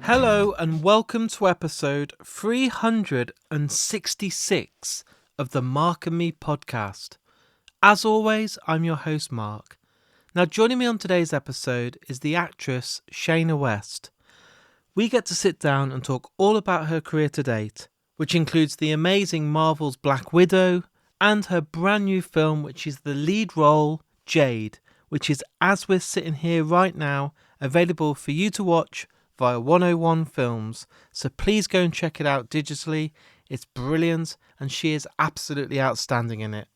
Hello and welcome to episode 366 of the Mark and Me podcast. As always, I'm your host Mark. Now joining me on today's episode is the actress Shaina West. We get to sit down and talk all about her career to date, which includes the amazing Marvel's Black Widow and her brand new film which is the lead role, Jade, which is, as we're sitting here right now, available for you to watch via 101 Films, so please go and check it out digitally. It's brilliant and she is absolutely outstanding in it.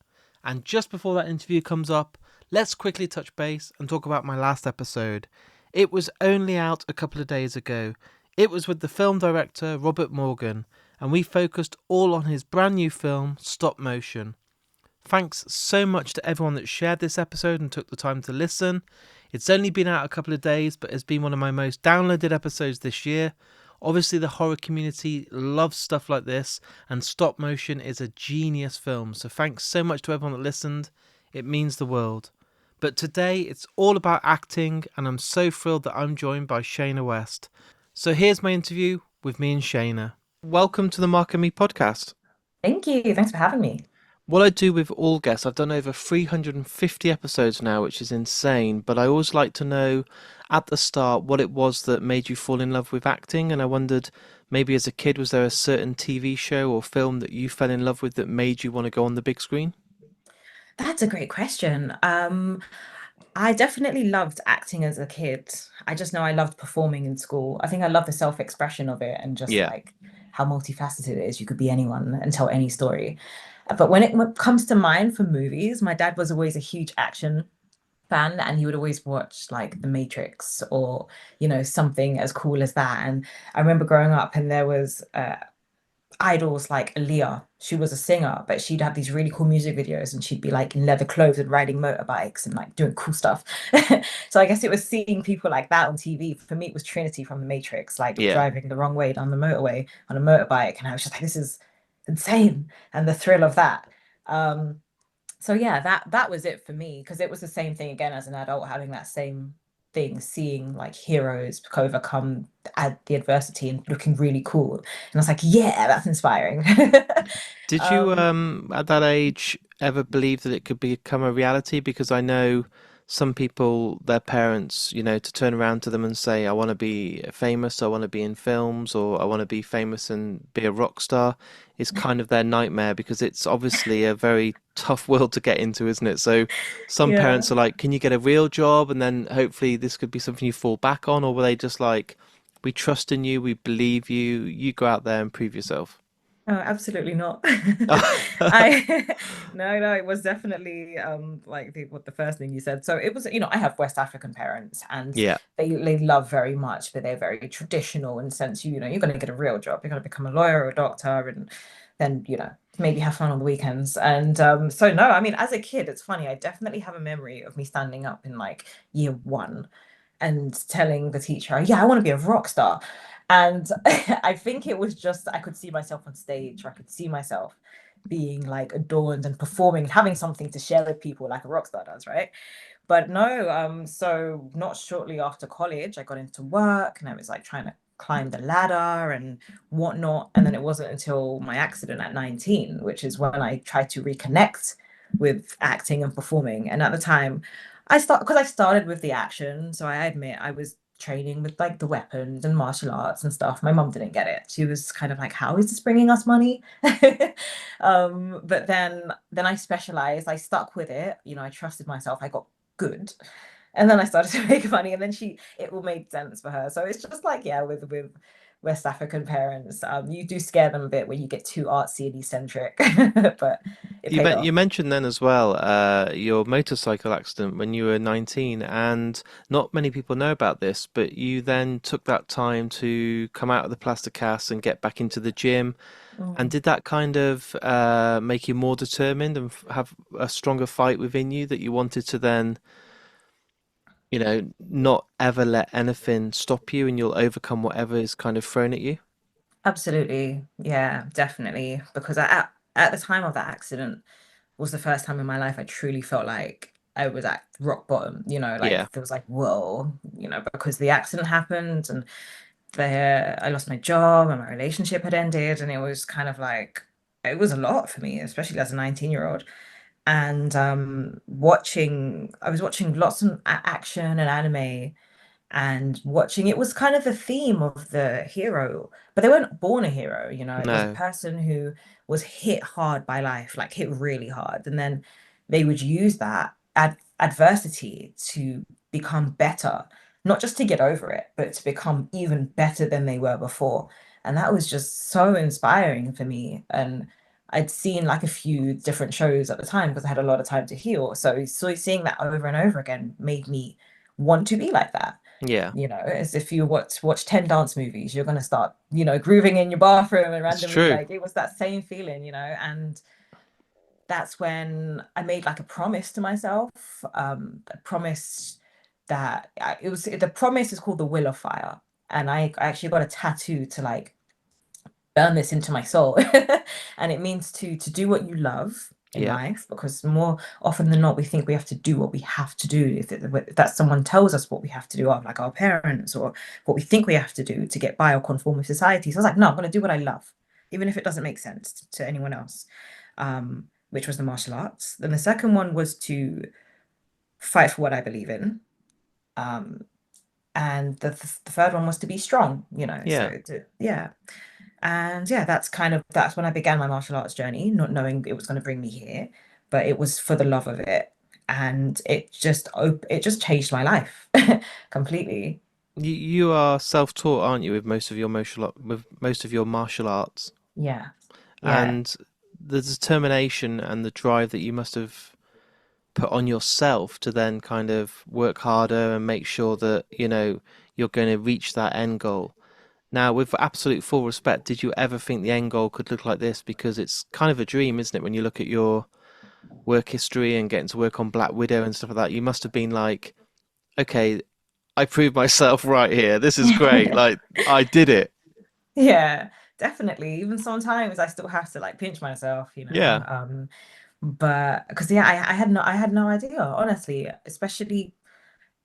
And just before that interview comes up, let's quickly touch base and talk about my last episode. It was only out a couple of days ago. It was with the film director Robert Morgan, and we focused all on his brand new film, Stop Motion. Thanks so much to everyone that shared this episode and took the time to listen. It's only been out a couple of days, but has been one of my most downloaded episodes this year. Obviously, the horror community loves stuff like this, and Stop Motion is a genius film. So thanks so much to everyone that listened. It means the world. But today, it's all about acting, and I'm so thrilled that I'm joined by Shaina West. So here's my interview with me and Shaina. Welcome to the Mark and Me podcast. Thank you. Thanks for having me. What I do with all guests, I've done over 350 episodes now, which is insane, but I always like to know at the start what it was that made you fall in love with acting, and I wondered maybe as a kid, was there a certain TV show or film that you fell in love with that made you want to go on the big screen? That's a great question. I definitely loved acting as a kid. I just know I loved performing in school. I think I love the self-expression of it and just Yeah. like how multifaceted it is. You could be anyone and tell any story. But when it comes to mine for movies, my dad was always a huge action fan and he would always watch like The Matrix or, something as cool as that. And I remember growing up and there was idols like Aaliyah. She was a singer, but she'd have these really cool music videos and she'd be like in leather clothes and riding motorbikes and like doing cool stuff. So I guess it was seeing people like that on TV. For me, it was Trinity from The Matrix, like Yeah. driving the wrong way down the motorway on a motorbike. And I was just like, this is insane. And the thrill of that. Um, so yeah, that was it for me because it was the same thing again as an adult having that same thing, seeing like heroes overcome the adversity and looking really cool. And I was like, yeah, that's inspiring. Did you, um, at that age, ever believe that it could become a reality? Because I know some people, their parents, to turn around to them and say, I want to be famous, I want to be in films, or I want to be famous and be a rock star, is kind of their nightmare because it's obviously a very tough world to get into, isn't it? So some yeah. parents are like, can you get a real job? And then hopefully this could be something you fall back on, or were they just like, we trust in you, we believe you, you go out there and prove yourself? Oh, absolutely not. I no, it was definitely like what the first thing you said. So it was, I have West African parents and Yeah. they love very much, but they're very traditional in the sense you're gonna get a real job. You're gonna become a lawyer or a doctor and then, maybe have fun on the weekends. And so no, I mean as a kid, it's funny, I definitely have a memory of me standing up in like year one and telling the teacher, yeah, I want to be a rock star. And I think it was just I could see myself on stage, or I could see myself being like adorned and performing, having something to share with people like a rock star does, right? But no, so not shortly after college, I got into work and I was like trying to climb the ladder and whatnot. And then it wasn't until my accident at 19, which is when I tried to reconnect with acting and performing. And at the time, because I started with the action, so I admit I was training with like the weapons and martial arts and stuff. My mom didn't get it. She was kind of like, "How is this bringing us money?" But then I specialized. I stuck with it. I trusted myself. I got good. And then I started to make money, and then it all made sense for her. So it's just like, yeah, with West African parents, you do scare them a bit when you get too artsy and eccentric, but it paid You off. mentioned then as well your motorcycle accident when you were 19, and not many people know about this, but you then took that time to come out of the plaster cast and get back into the gym. And Mm. did that kind of make you more determined and have a stronger fight within you that you wanted to then, not ever let anything stop you and you'll overcome whatever is kind of thrown at you? Absolutely. Yeah, definitely. Because at the time of that accident was the first time in my life I truly felt like I was at rock bottom, Yeah. like there was like, whoa, because the accident happened and there I lost my job and my relationship had ended, and it was kind of like it was a lot for me, especially as a 19-year-old. And watching I was watching lots of action and anime, and watching it was kind of the theme of the hero, but they weren't born a hero, it was a No. person who was hit hard by life, like hit really hard, and then they would use that adversity to become better, not just to get over it, but to become even better than they were before. And that was just so inspiring for me. And I'd seen like a few different shows at the time because I had a lot of time to heal. So seeing that over and over again made me want to be like that. Yeah, As if you watch 10 dance movies, you're gonna start, grooving in your bathroom and it's randomly, true. like it was that same feeling, and that's when I made like a promise to myself. A promise that it was the promise is called the Will of Fire. And I actually got a tattoo to like burn this into my soul. And it means to do what you love in Yeah, life, because more often than not we think we have to do what we have to do, if that someone tells us what we have to do, or like our parents, or what we think we have to do to get by or conform with society. So I was like, no, I'm going to do what I love, even if it doesn't make sense to anyone else. Which was the martial arts. Then the second one was to fight for what I believe in. um and the third one was to be strong, yeah. yeah. And yeah, that's when I began my martial arts journey, not knowing it was going to bring me here, but it was for the love of it. And it just changed my life completely. You are self-taught, aren't you, with most of your martial arts, Yeah. Yeah. and the determination and the drive that you must have put on yourself to then kind of work harder and make sure that, you're going to reach that end goal. Now, with absolute full respect, did you ever think the end goal could look like this? Because it's kind of a dream, isn't it? When you look at your work history and getting to work on Black Widow and stuff like that, you must have been like, okay, I proved myself right here. This is great. Like, I did it. Yeah, definitely. Even sometimes I still have to like pinch myself, Yeah, but because yeah, I had no idea, honestly, especially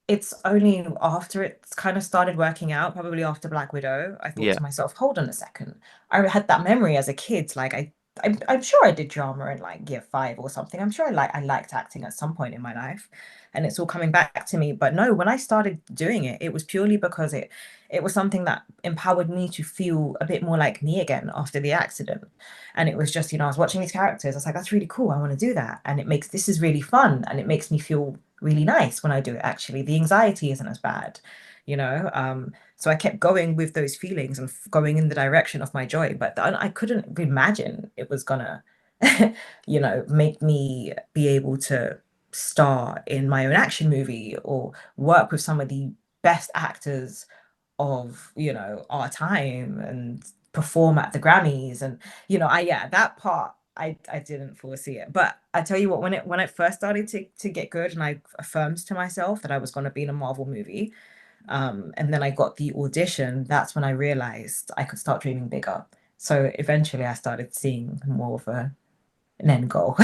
it's only after it's kind of started working out, probably after Black Widow, I thought yeah, to myself, hold on a second. I had that memory as a kid. Like I'm sure I did drama in like year five or something. I'm sure I liked acting at some point in my life. And it's all coming back to me. But no, when I started doing it, it was purely because it was something that empowered me to feel a bit more like me again after the accident. And it was just, I was watching these characters. I was like, that's really cool. I want to do that. And this is really fun. And it makes me feel really nice when I do it, actually. The anxiety isn't as bad, you know? So I kept going with those feelings and going in the direction of my joy, but I couldn't imagine it was gonna, make me be able to star in my own action movie or work with some of the best actors of, our time and perform at the Grammys. And, yeah, that part I didn't foresee it. But I tell you what, when it first started to get good and I affirmed to myself that I was going to be in a Marvel movie, and then I got the audition, that's when I realized I could start dreaming bigger. So eventually I started seeing more of an end goal.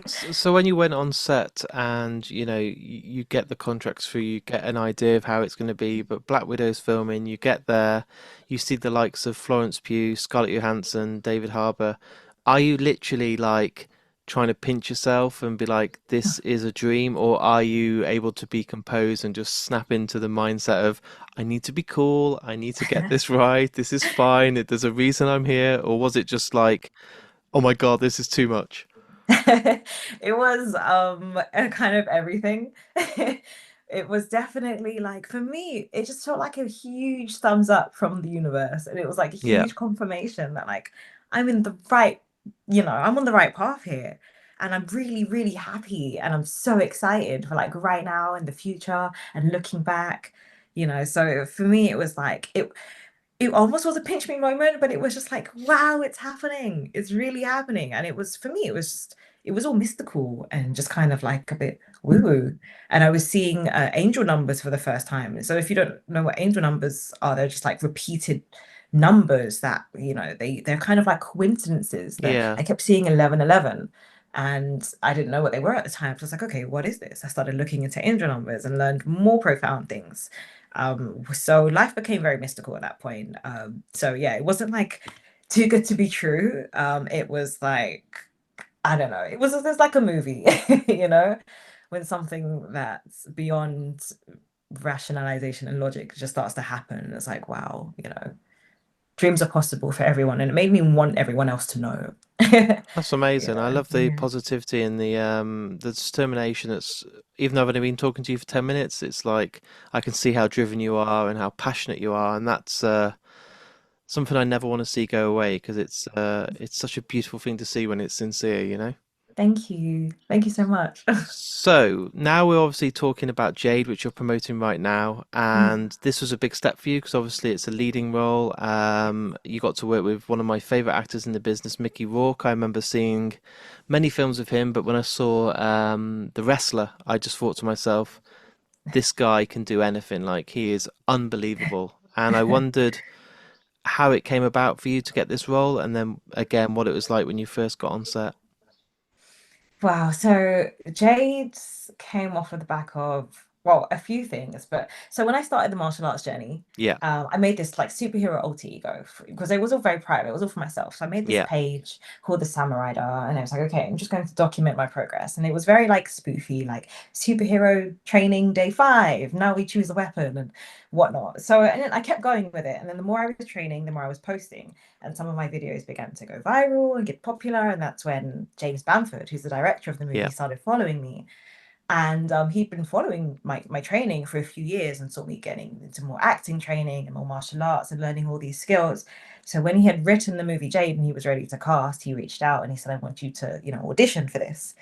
So when you went on set and you get the contracts through, you get an idea of how it's going to be, but Black Widow's filming, you get there, you see the likes of Florence Pugh, Scarlett Johansson, David Harbour. Are you literally like trying to pinch yourself and be like, this is a dream, or are you able to be composed and just snap into the mindset of, I need to be cool, I need to get this right, this is fine, there's a reason I'm here, or was it just like, oh my God, this is too much? It was a kind of everything. It was definitely like, for me, it just felt like a huge thumbs up from the universe. And it was like a Yeah. huge confirmation that like I'm in the right, I'm on the right path here. And I'm really, really happy. And I'm so excited for like right now and the future and looking back, So for me, it was like it almost was a pinch me moment, but it was just like, wow, it's happening. It's really happening. And it was, for me, it was all mystical and just kind of like a bit woo woo. And I was seeing angel numbers for the first time. So if you don't know what angel numbers are, they're just like repeated numbers that, they're kind of like coincidences that Yeah. I kept seeing 1111. And I didn't know what they were at the time. So I was like, okay, what is this? I started looking into angel numbers and learned more profound things. So life became very mystical at that point. So yeah, it wasn't like too good to be true. It was like, I don't know, it was like a movie, you know, when something that's beyond rationalization and logic just starts to happen. It's like, wow, dreams are possible for everyone, and it made me want everyone else to know. That's amazing. I love the Yeah. positivity and the determination. That's even though I've only been talking to you for 10 minutes, it's like I can see how driven you are and how passionate you are, and that's something I never want to see go away because it's such a beautiful thing to see when it's sincere, you know. Thank you. Thank you so much. So now we're obviously talking about Jade, which you're promoting right now, and this was a big step for you because obviously it's a leading role. You got to work with one of my favorite actors in the business, Mickey Rourke. I remember seeing many films of him, but when I saw The Wrestler, I just thought to myself, this guy can do anything. Like he is unbelievable. And I wondered how it came about for you to get this role, and then again what it was like when you first got on set. Wow, so Jade's came off of the back of, well, a few things, but so when I started the martial arts journey, Yeah, I made this like superhero alter ego because it was all very private, it was all for myself. So I made this yeah, page called the Samurai, and I was like, okay, I'm just going to document my progress. And it was very like spoofy, like superhero training day 5, now we choose a weapon and whatnot. So and then I kept going with it. And then the more I was training, the more I was posting and some of my videos began to go viral and get popular. And that's when James Bamford, who's the director of the yeah. movie, started following me. And he'd been following my training for a few years and saw me getting into more acting training and more martial arts and learning all these skills. So when he had written the movie Jade and he was ready to cast, he reached out and he said, I want you to, audition for this.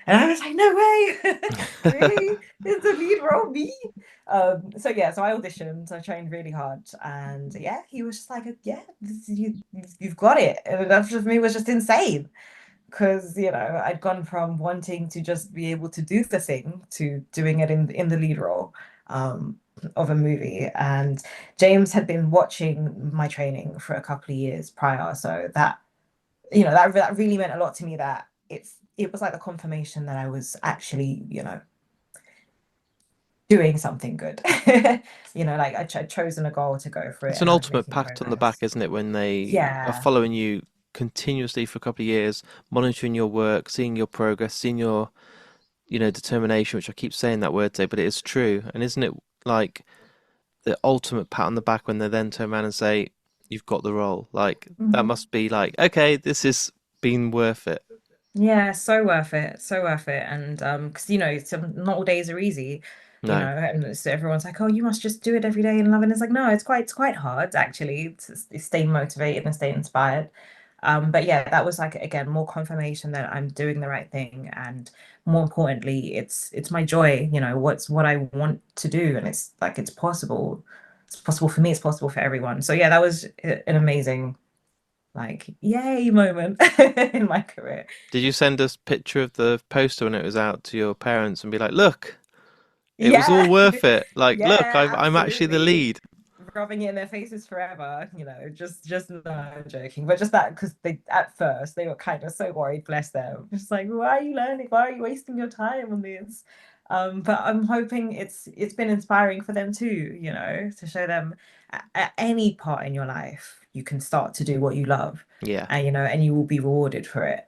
And I was like, no way, really? Is the lead role me? So yeah, so I auditioned, I trained really hard, and yeah, he was just like, yeah, you've got it. And that for me was just insane because I'd gone from wanting to just be able to do the thing to doing it in the lead role of a movie. And James had been watching my training for a couple of years prior, so that really meant a lot to me. That it was like the confirmation that I was actually doing something good. Like I'd chosen a goal to go for it It's an and I was ultimate making pat on the back, progress. isn't it, when they are Yeah. following you continuously for a couple of years, monitoring your work, seeing your progress, seeing your, determination, which I keep saying that word today, but it is true. And isn't it like the ultimate pat on the back when they then turn around and say, you've got the role? Like that Mhm. must be like, okay, this has been worth it. Yeah, so worth it, so worth it. And because not all days are easy, No. and so everyone's like, oh, you must just do it every day and love it. And it's like, no, it's quite hard actually to stay motivated and stay inspired. But yeah, that was like again more confirmation that I'm doing the right thing, and more importantly, it's my joy. What's what I want to do, and it's like it's possible. It's possible for me. It's possible for everyone. So yeah, that was an amazing like yay moment in my career. Did you send us a picture of the poster when it was out to your parents and be like, look, it was all Yeah, worth it. Like, look, yeah, I'm actually the absolutely. lead. Rubbing it in their faces forever, just no, I'm joking. But just that because they at first they were kind of so worried, bless them. Just like, why are you learning? Why are you wasting your time on this? But I'm hoping it's been inspiring for them too, to show them at any part in your life you can start to do what you love, Yeah. and you will be rewarded for it.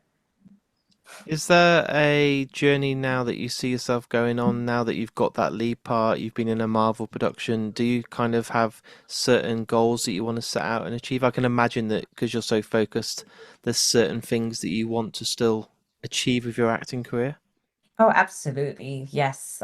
Is there a journey now that you see yourself going on now that you've got that lead part, you've been in a Marvel production? Do you kind of have certain goals that you want to set out and achieve? I can imagine that because you're so focused, there's certain things that you want to still achieve with your acting career. Oh, absolutely. Yes.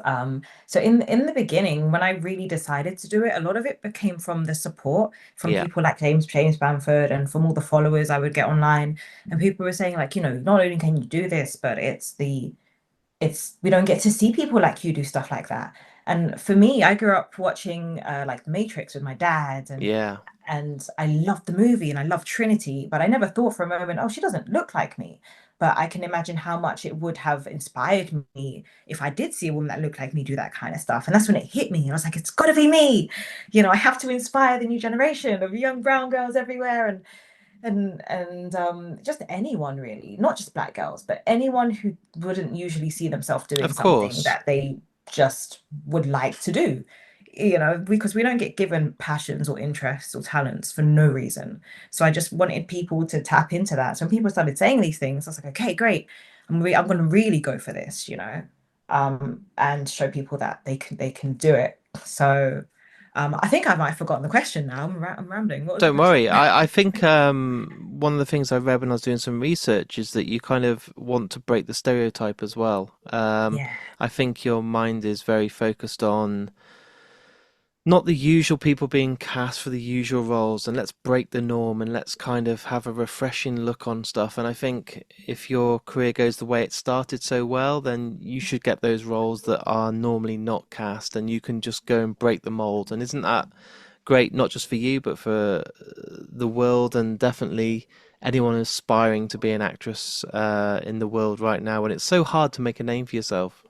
So in the beginning, when I really decided to do it, a lot of it became from the support from Yeah, people like James Bamford and from all the followers I would get online. And people were saying like, not only can you do this, but it's we don't get to see people like you do stuff like that. And for me, I grew up watching like The Matrix with my dad, yeah, and I loved the movie and I loved Trinity, but I never thought for a moment, oh, she doesn't look like me. But I can imagine how much it would have inspired me if I did see a woman that looked like me do that kind of stuff. And that's when it hit me. And I was like, it's got to be me. I have to inspire the new generation of young brown girls everywhere, and just anyone really, not just black girls, but anyone who wouldn't usually see themselves doing of something course. that they just would like to do. because we don't get given passions or interests or talents for no reason. So I just wanted people to tap into that. So when people started saying these things, I was like, okay, great. I'm going to really go for this, and show people that they can do it. So I think I might have forgotten the question now. I'm rambling. What was the Don't question? worry. I think one of the things I read when I was doing some research is that you kind of want to break the stereotype as well. Yeah. I think your mind is very focused on not the usual people being cast for the usual roles, and let's break the norm and let's kind of have a refreshing look on stuff. And I think if your career goes the way it started so well, then you should get those roles that are normally not cast, and you can just go and break the mold. And isn't that great, not just for you, but for the world, and definitely anyone aspiring to be an actress in the world right now when it's so hard to make a name for yourself?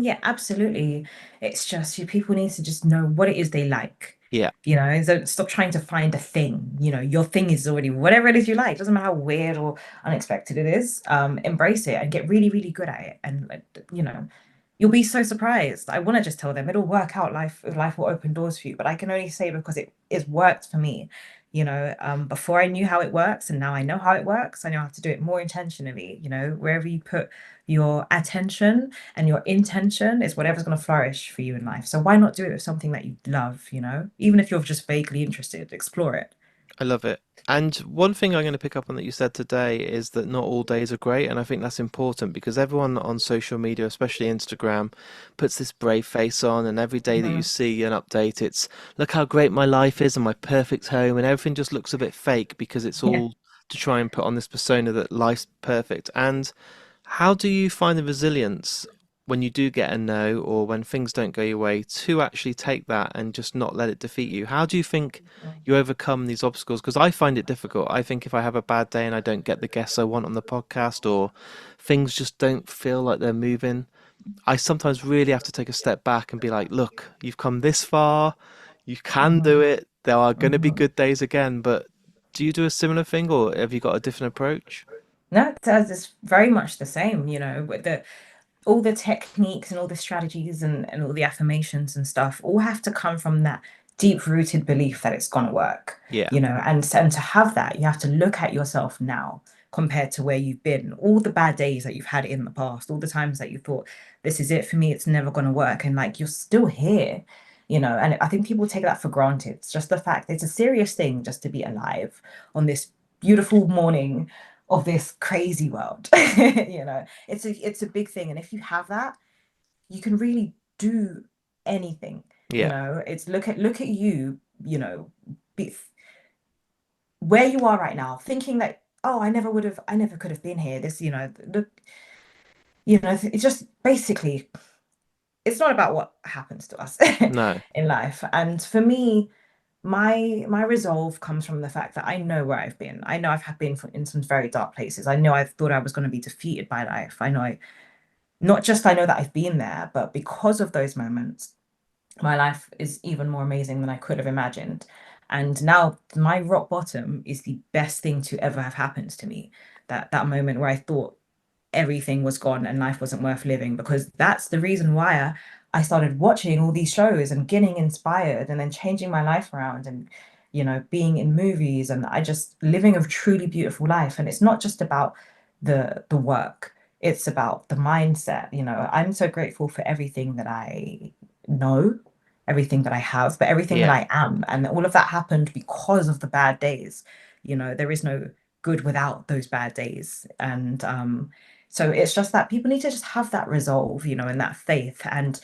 Yeah, absolutely. It's just people need to just know what it is they like. Yeah, So stop trying to find a thing. Your thing is already whatever it is you like. Doesn't matter how weird or unexpected it is. Embrace it and get really, really good at it. And you'll be so surprised. I want to just tell them it'll work out. Life will open doors for you. But I can only say because it's worked for me. Before I knew how it works, and now I know how it works. I know how to do it more intentionally. Wherever you put your attention and your intention is whatever's going to flourish for you in life. So why not do it with something that you love? Even if you're just vaguely interested, explore it. I love it. And one thing I'm going to pick up on that you said today is that not all days are great. And I think that's important because everyone on social media, especially Instagram, puts this brave face on. And every day that you Mhm. see an update, it's look how great my life is and my perfect home. And everything just looks a bit fake because it's Yeah. all to try and put on this persona that life's perfect. And how do you find the resilience when you do get a no or when things don't go your way to actually take that and just not let it defeat you? How do you think you overcome these obstacles? Because I find it difficult. I think if I have a bad day and I don't get the guests I want on the podcast or things just don't feel like they're moving, I sometimes really have to take a step back and be like, look, you've come this far, you can do Mhm. it. There are going to be Mhm. good days again, but do you do a similar thing or have you got a different approach? No, it's very much the same, with the all the techniques and all the strategies and all the affirmations and stuff all have to come from that deep rooted belief that it's going to work, Yeah, and to have that, you have to look at yourself now compared to where you've been, all the bad days that you've had in the past, all the times that you thought, this is it for me, it's never going to work. And like, you're still here, and I think people take that for granted. It's just the fact it's a serious thing just to be alive on this beautiful morning of this crazy world. It's a big thing, and if you have that, you can really do anything. yeah, It's look at you, be, where you are right now, thinking that, oh, I never could have been here. This, look, it's just basically, it's not about what happens to us no, in life. And for me, my resolve comes from the fact that I know where I've been. I know been in some very dark places. I know I thought I was going to be defeated by life. I know not just I know that I've been there, but because of those moments, my life is even more amazing than I could have imagined. And now my rock bottom is the best thing to ever have happened to me. That moment where I thought everything was gone and life wasn't worth living, because that's the reason why I started watching all these shows and getting inspired and then changing my life around and being in movies, and I just living a truly beautiful life. And it's not just about the work, it's about the mindset. I'm so grateful for everything that I know, everything that I have, but everything that yeah. I am. And all of that happened because of the bad days. There is no good without those bad days. And so it's just that people need to just have that resolve, and that faith. And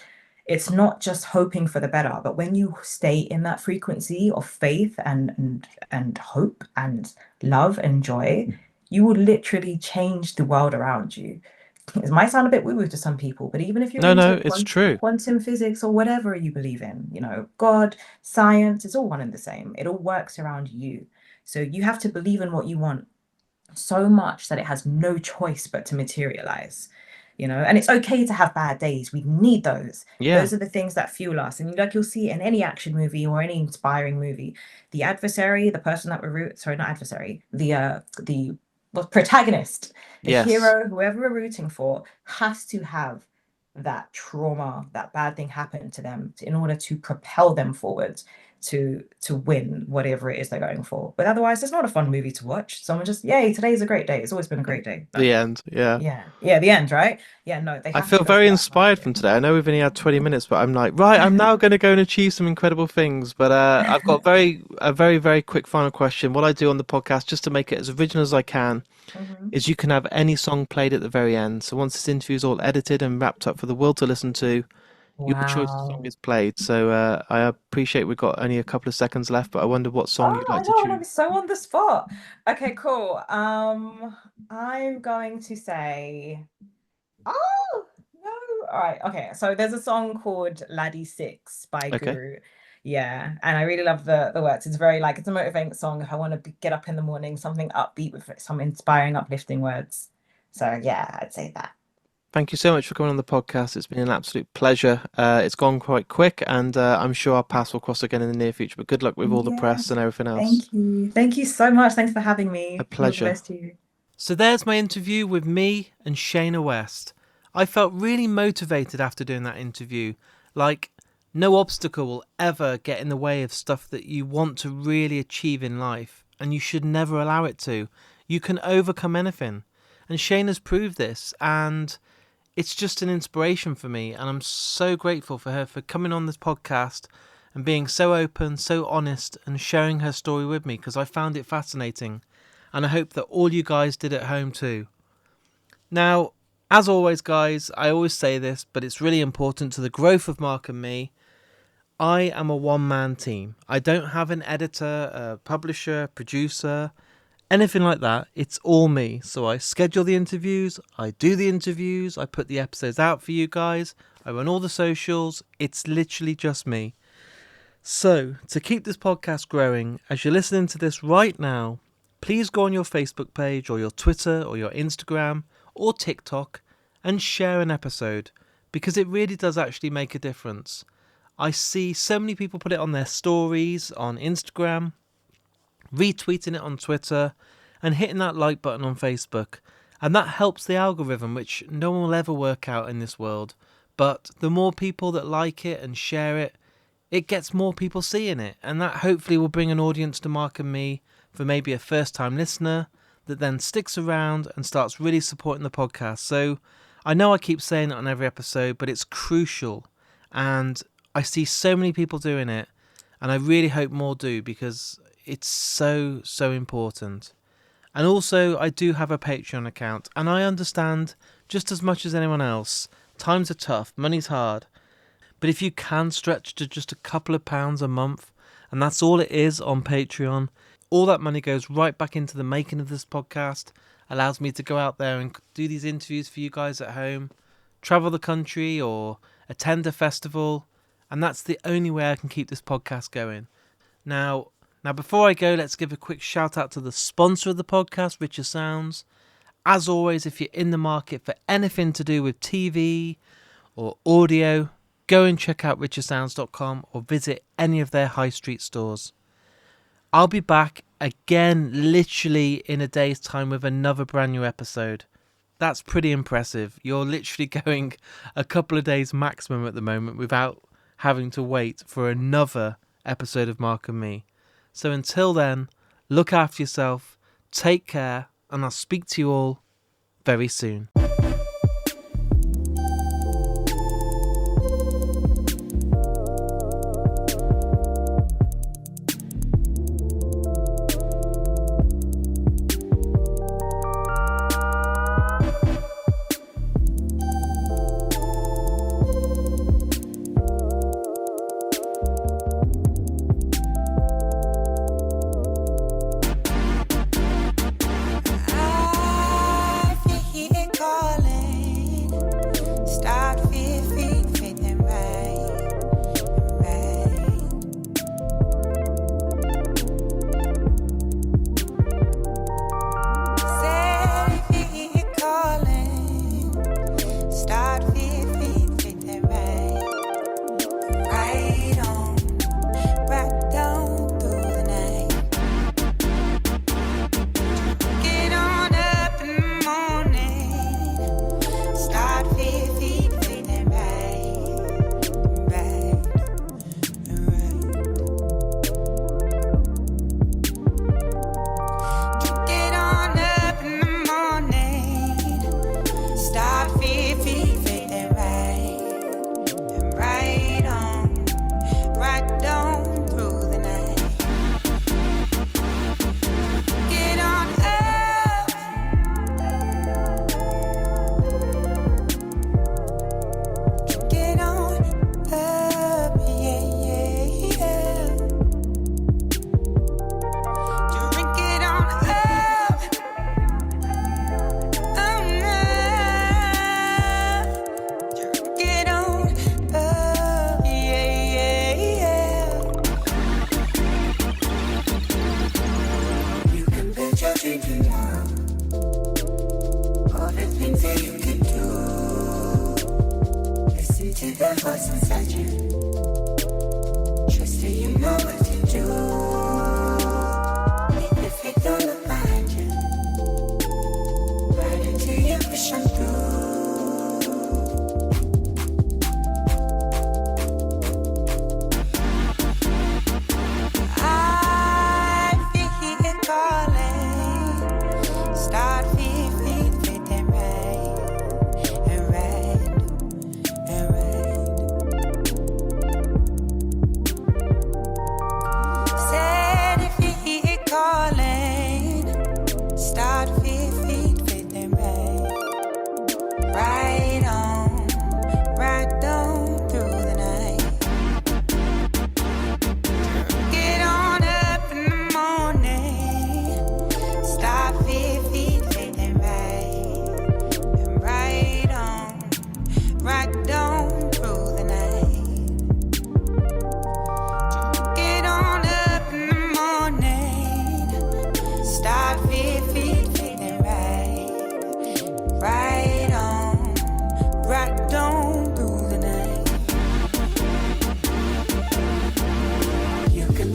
it's not just hoping for the better, but when you stay in that frequency of faith and hope and love and joy, you will literally change the world around you. It might sound a bit woo-woo to some people, but even if you're No, into no, it's true. quantum physics or whatever you believe in, God, science, it's all one and the same. It all works around you. So you have to believe in what you want so much that it has no choice but to materialize. And it's okay to have bad days. We need those. Yeah, Those are the things that fuel us. And like you'll see in any action movie or any inspiring movie, the adversary, the person that we're sorry, not adversary, the protagonist, the yes. hero, whoever we're rooting for, has to have that trauma, that bad thing happened to them in order to propel them forward to win whatever it is they're going for. But otherwise, it's not a fun movie to watch. Someone just, yay, today's a great day. It's always been a great day. No. The end. Yeah. Yeah. Yeah, the end, right? Yeah, no, they I have to feel go very through that inspired hardship. from today. I know we've only had 20 minutes, but I'm like, right, I'm now going to go and achieve some incredible things. But I've got a very, very quick final question. What I do on the podcast, just to make it as original as I can, Mhm. is you can have any song played at the very end. So once this interview is all edited and wrapped up for the world to listen to, your choice of song Wow. is played. So I appreciate we've got only a couple of seconds left, but I wonder what song Oh, you'd I like to know, and choose. I'm so on the spot. Okay, cool. I'm going to say, oh no. All right, okay. So there's a song called Laddie Six by Okay. Guru. Yeah, and I really love the words. It's very like it's a motivating song if I want to get up in the morning, something upbeat with some inspiring, uplifting words. So yeah, I'd say that. Thank you so much for coming on the podcast. It's been an absolute pleasure. It's gone quite quick, and I'm sure our paths will cross again in the near future. But good luck with all the Yeah, press and everything else. thank you. Thank you so much. Thanks for having A me. All the pleasure. best to you. So there's my interview with me and Shaina West. I felt really motivated after doing that interview. Like, no obstacle will ever get in the way of stuff that you want to really achieve in life, and you should never allow it to. You can overcome anything. And Shaina's proved this, and it's just an inspiration for me. And I'm so grateful for her for coming on this podcast and being so open, so honest, and sharing her story with me because I found it fascinating. And I hope that all you guys did at home too. Now, as always, guys, I always say this, but it's really important to the growth of Mark and me. I am a one-man team. I don't have an editor, a publisher, producer, anything like that. It's all me. So I schedule the interviews, I do the interviews, I put the episodes out for you guys, I run all the socials. It's literally just me. So, to keep this podcast growing, as you're listening to this right now, please go on your Facebook page or your Twitter or your Instagram or TikTok and share an episode because it really does actually make a difference. I see so many people put it on their stories on Instagram, retweeting it on Twitter, and hitting that like button on Facebook. And that helps the algorithm, which no one will ever work out in this world. But the more people that like it and share it, it gets more people seeing it. And that hopefully will bring an audience to Mark and me for maybe a first time listener that then sticks around and starts really supporting the podcast. So I know I keep saying it on every episode, but it's crucial. And I see so many people doing it. And I really hope more do because it's so, so important. And also, I do have a Patreon account, and I understand just as much as anyone else, times are tough, money's hard. But if you can stretch to just a couple of pounds a month, and that's all it is on Patreon, all that money goes right back into the making of this podcast, allows me to go out there and do these interviews for you guys at home, travel the country or attend a festival, and that's the only way I can keep this podcast going. Now, before I go, let's give a quick shout out to the sponsor of the podcast, Richer Sounds. As always, if you're in the market for anything to do with TV or audio, go and check out richersounds.com or visit any of their high street stores. I'll be back again literally in a day's time with another brand new episode. That's pretty impressive. You're literally going a couple of days maximum at the moment without having to wait for another episode of Mark and Me. So until then, look after yourself, take care, and I'll speak to you all very soon. I feel it calling.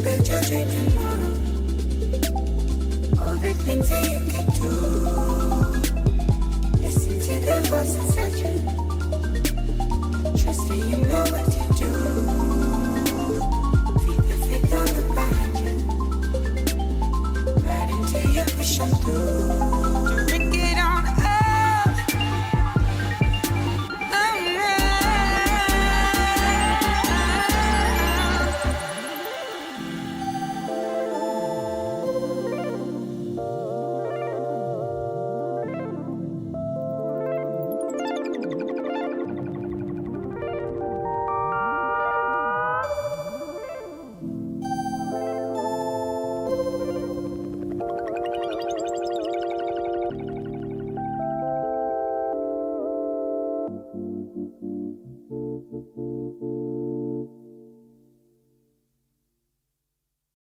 build your dream tomorrow. All the things that you can do. Listen to the voice inside you. Trust me, you know what to do.